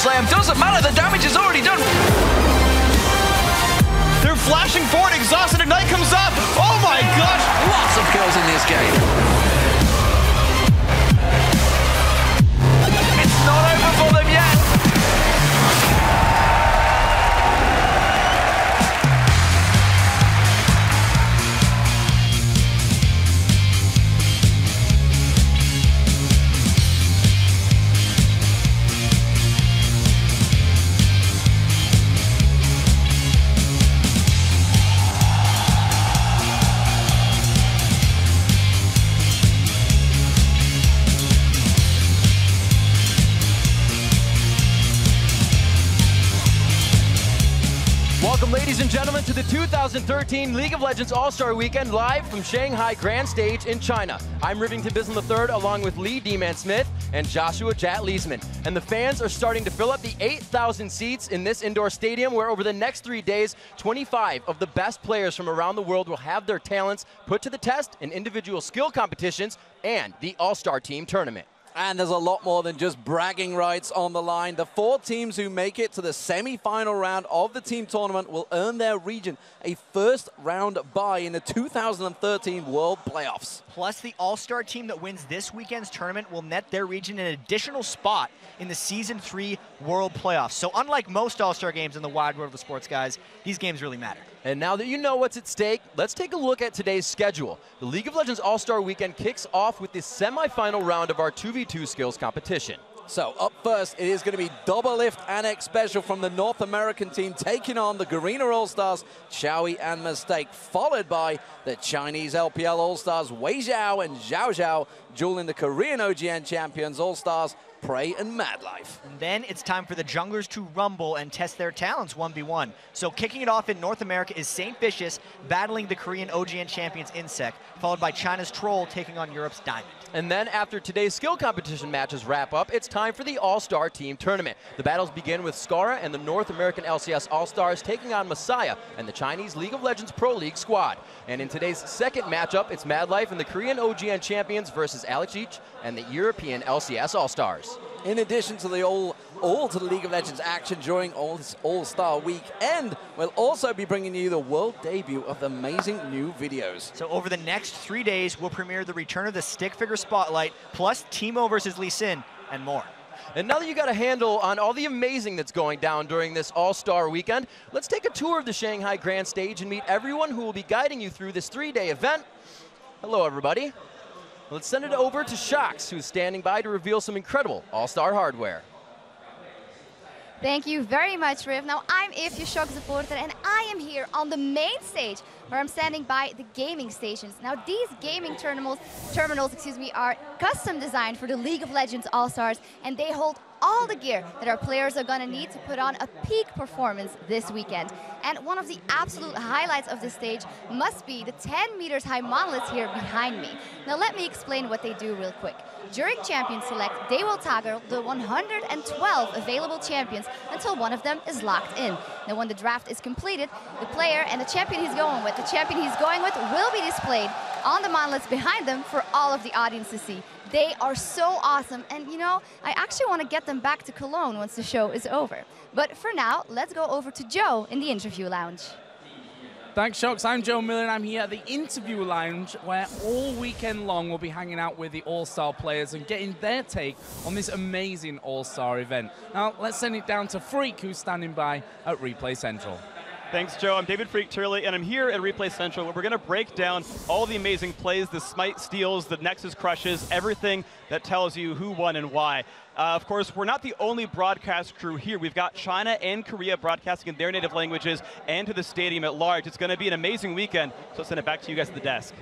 slam. Doesn't matter, the damage is already done. They're flashing forward, exhausted, Ignite comes up. Oh my gosh! Lots of kills in this game. It's not over for them yet. Welcome, ladies and gentlemen, to the 2013 League of Legends All-Star Weekend, live from Shanghai Grand Stage in China. I'm Rivington Bism III, along with Lee D-Man Smith and Joshua Jat Leesman. And the fans are starting to fill up the 8,000 seats in this indoor stadium, where over the next 3 days, 25 of the best players from around the world will have their talents put to the test in individual skill competitions and the All-Star Team Tournament. And there's a lot more than just bragging rights on the line. The 4 teams who make it to the semi-final round of the team tournament will earn their region a first-round bye in the 2013 World Playoffs. Plus, the All-Star team that wins this weekend's tournament will net their region an additional spot in the Season 3 World Playoffs. So unlike most All-Star games in the wide world of sports, guys, these games really matter. And now that you know what's at stake, let's take a look at today's schedule. The League of Legends All-Star Weekend kicks off with the semi-final round of our 2v2 skills competition. So up first, it is going to be Double Lift Annex Special from the North American team taking on the Garena All-Stars, Xiaoyi and Mistake, followed by the Chinese LPL All-Stars, Wei Zhao and Zhao Zhao, dueling the Korean OGN Champions All-Stars, Prey and Madlife. And then it's time for the junglers to rumble and test their talents 1v1. So kicking it off in North America is St. Vicious battling the Korean OGN champions Insect, followed by China's Troll taking on Europe's Diamond. And then after today's skill competition matches wrap up, it's time for the All-Star Team Tournament. The battles begin with Skara and the North American LCS All-Stars taking on Messiah and the Chinese League of Legends Pro League squad. And in today's second matchup, it's Madlife and the Korean OGN champions versus Alex Each and the European LCS All-Stars. In addition to the all to the League of Legends action during All-Star Weekend, we'll also be bringing you the world debut of the amazing new videos. So over the next 3 days, we'll premiere the return of the Stick Figure Spotlight, plus Teemo versus Lee Sin, and more. And now that you got a handle on all the amazing that's going down during this All-Star Weekend, let's take a tour of the Shanghai Grand Stage and meet everyone who will be guiding you through this 3-day event. Hello, everybody. Let's send it over to Shox, who's standing by to reveal some incredible All-Star hardware. Thank you very much, Riv. Now, I'm Evie, Shox supporter, and I am here on the main stage, where I'm standing by the gaming stations. Now, these gaming terminals, are custom designed for the League of Legends All-Stars, and they hold all the gear that our players are going to need to put on a peak performance this weekend. And one of the absolute highlights of this stage must be the 10 meters high monoliths here behind me. Now let me explain what they do real quick. During Champion Select, they will toggle the 112 available champions until one of them is locked in. Now when the draft is completed, the player and the champion he's going with, will be displayed on the monoliths behind them for all of the audience to see. They are so awesome, and you know, I actually want to get them back to Cologne once the show is over. But for now, let's go over to Joe in the interview lounge. Thanks, Shox. I'm Joe Miller, and I'm here at the interview lounge, where all weekend long we'll be hanging out with the All-Star players and getting their take on this amazing All-Star event. Now, let's send it down to Freak, who's standing by at Replay Central. Thanks, Joe. I'm David Freak Turley, and I'm here at Replay Central, where we're going to break down all the amazing plays, the Smite steals, the Nexus crushes, everything that tells you who won and why. Of course, we're not the only broadcast crew here. We've got China and Korea broadcasting in their native languages and to the stadium at large. It's going to be an amazing weekend, so I'll send it back to you guys at the desk.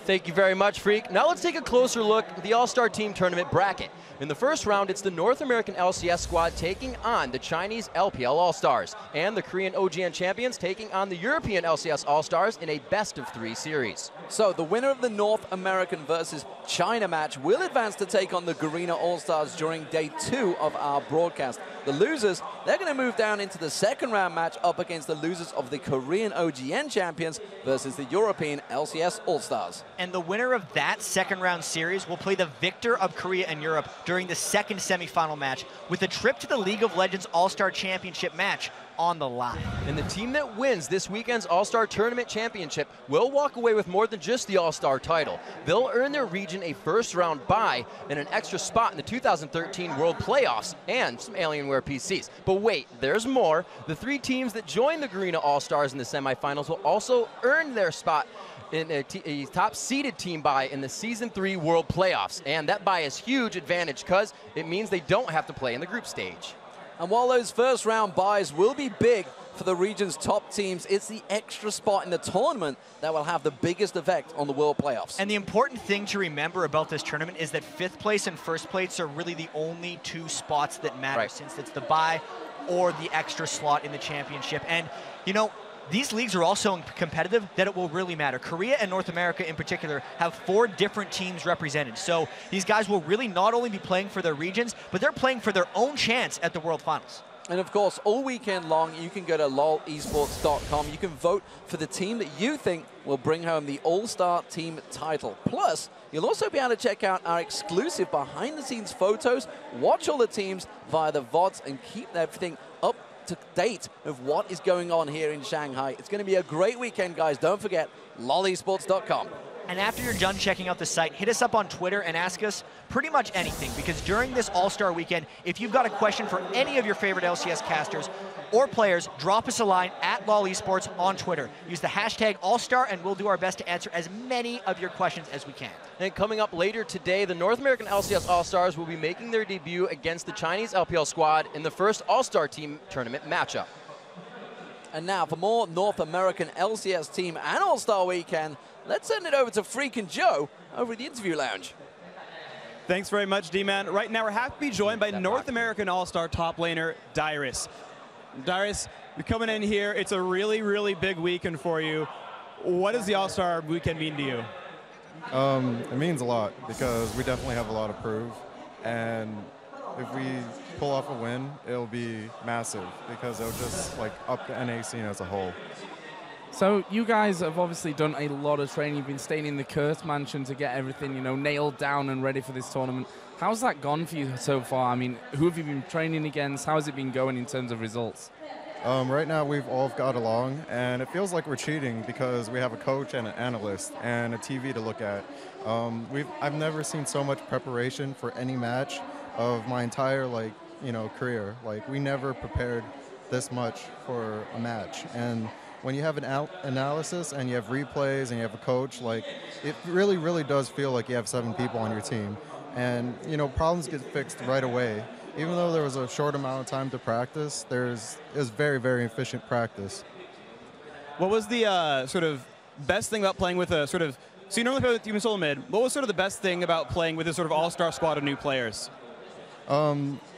Thank you very much, Freak. Now let's take a closer look at the All-Star Team Tournament bracket. In the first round, it's the North American LCS squad taking on the Chinese LPL All-Stars, and the Korean OGN champions taking on the European LCS All-Stars in a best-of-3 series. So the winner of the North American versus China match will advance to take on the Garena All-Stars during day 2 of our broadcast. The losers, they're going to move down into the second round match up against the losers of the Korean OGN champions versus the European LCS All-Stars. And the winner of that second round series will play the victor of Korea and Europe during the second semifinal match, with a trip to the League of Legends All-Star Championship match on the line. And the team that wins this weekend's All-Star Tournament Championship will walk away with more than just the All-Star title. They'll earn their region a first-round bye and an extra spot in the 2013 World Playoffs and some Alienware PCs. But wait, there's more. The 3 teams that join the Garena All-Stars in the semifinals will also earn their spot in a top-seeded team bye in the Season 3 World Playoffs. And that bye is huge advantage because it means they don't have to play in the group stage. And while those first round buys will be big for the region's top teams, it's the extra spot in the tournament that will have the biggest effect on the World Playoffs. And the important thing to remember about this tournament is that 5th place and 1st place are really the only 2 spots that matter, since it's the bye or the extra slot in the championship. And, you know, these leagues are also competitive that it will really matter. Korea and North America in particular have 4 different teams represented. So these guys will really not only be playing for their regions, but they're playing for their own chance at the World Finals. And of course, all weekend long, you can go to lolesports.com. You can vote for the team that you think will bring home the All-Star Team title. Plus, you'll also be able to check out our exclusive behind-the-scenes photos, watch all the teams via the VODs, and keep everything up to date of what is going on here in Shanghai. It's going to be a great weekend, guys. Don't forget, lolesports.com. And after you're done checking out the site, hit us up on Twitter and ask us pretty much anything, because during this All-Star weekend, if you've got a question for any of your favorite LCS casters or players, drop us a line at LOLesports on Twitter. Use the hashtag All-Star, and we'll do our best to answer as many of your questions as we can. And coming up later today, the North American LCS All-Stars will be making their debut against the Chinese LPL squad in the first All-Star Team tournament matchup. And now for more North American LCS Team and All-Star Weekend, let's send it over to Freakin' Joe over at the interview lounge. Thanks very much, D-Man. Right now, we're happy to be joined by North American All-Star top laner, Dyrus. Dyrus, you're coming in here. It's a really, really big weekend for you. What does the All-Star weekend mean to you? It means a lot because we definitely have a lot to prove. And if we pull off a win, it'll be massive because it'll just like up the NA scene as a whole. So you guys have obviously done a lot of training. You've been staying in the Curse Mansion to get everything, you know, nailed down and ready for this tournament. How's that gone for you so far? I mean, who have you been training against? How has it been going in terms of results? Right now, we've all got along, and it feels like we're cheating because we have a coach and an analyst and a TV to look at. I've never seen so much preparation for any match of my entire career. Like, we never prepared this much for a match. And when you have an analysis and you have replays and you have a coach, like, it really, really does feel like you have 7 people on your team. And, you know, problems get fixed right away. Even though there was a short amount of time to practice, it was very, very efficient practice. What was the sort of best thing about playing with a sort of, so you normally play with Team Solo Mid, what was sort of the best thing about playing with a sort of all-star squad of new players?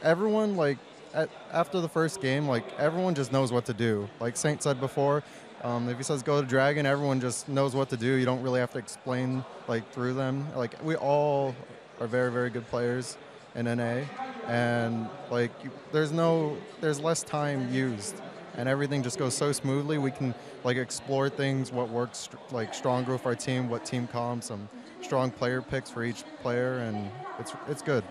Everyone, like, after the first game, like, everyone just knows what to do. Like Saint said before, if he says go to Dragon, everyone just knows what to do. You don't really have to explain, like, through them. Like, we all are very, very good players in NA, and like there's less time used, and everything just goes so smoothly. We can like explore things, what works like stronger with our team, what team comps, some strong player picks for each player, and it's good.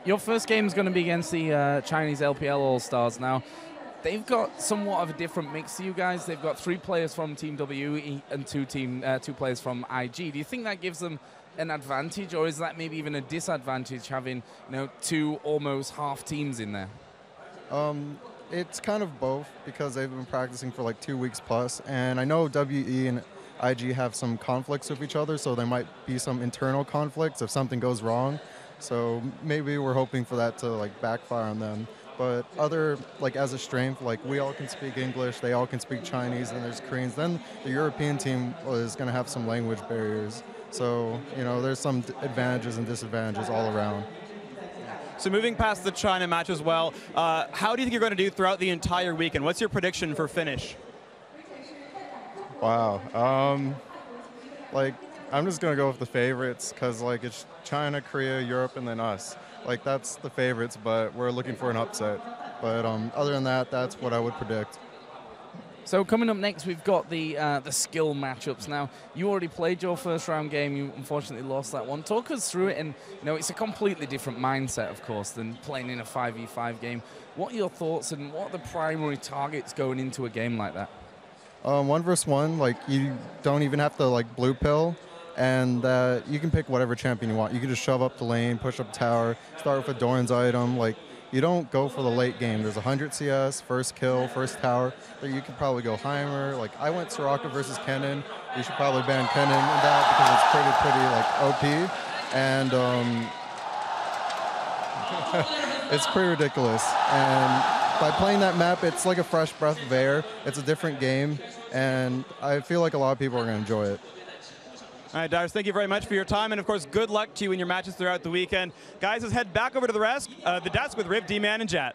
Your first game is going to be against the Chinese LPL All-Stars. Now, they've got somewhat of a different mix to you guys. They've got 3 players from Team W and 2 players from IG. Do you think that gives them an advantage, or is that maybe even a disadvantage having, you know, 2 almost half teams in there? It's kind of both because they've been practicing for like 2 weeks plus, and I know WE and IG have some conflicts with each other, so there might be some internal conflicts if something goes wrong. So maybe we're hoping for that to like backfire on them. But like as a strength, like we all can speak English, they all can speak Chinese, and there's Koreans. Then the European team is going to have some language barriers. So, you know, there's some advantages and disadvantages all around. So moving past the China match as well, how do you think you're going to do throughout the entire weekend? What's your prediction for finish? Wow. Like, I'm just gonna go with the favorites because like it's China, Korea, Europe, and then us. Like that's the favorites, but we're looking for an upset. But other than that, that's what I would predict. So coming up next, we've got the skill matchups. Now, you already played your first round game. You unfortunately lost that one. Talk us through it, and it's a completely different mindset, of course, than playing in a 5v5 game. What are your thoughts, and what are the primary targets going into a game like that? 1 versus 1, like you don't even have to like blue pill, and you can pick whatever champion you want. You can just shove up the lane, push up tower, start with a Doran's item. Like you don't go for the late game. There's 100 CS, first kill, first tower. You could probably go Heimer. Like I went Soraka versus Kennen. You should probably ban Kennen in that because it's pretty like OP, and it's pretty ridiculous. And by playing that map, it's like a fresh breath of air. It's a different game, and I feel like a lot of people are going to enjoy it. All right, Dyrus, thank you very much for your time, and of course, good luck to you in your matches throughout the weekend. Guys, let's head back over to the desk with Riv, D-Man, and Jat.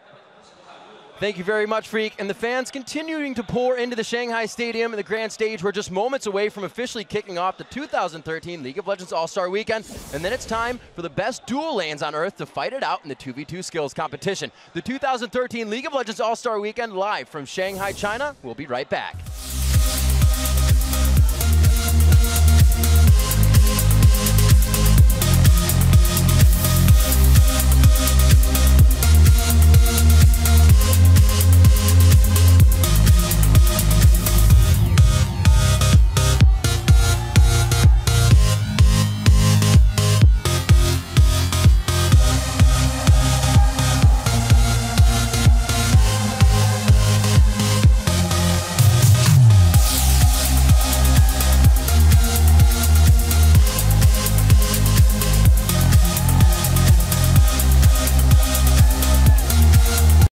Thank you very much, Freak. And the fans continuing to pour into the Shanghai Stadium and the grand stage. We're just moments away from officially kicking off the 2013 League of Legends All-Star Weekend. And then it's time for the best dual lanes on Earth to fight it out in the 2v2 skills competition. The 2013 League of Legends All-Star Weekend live from Shanghai, China. We'll be right back.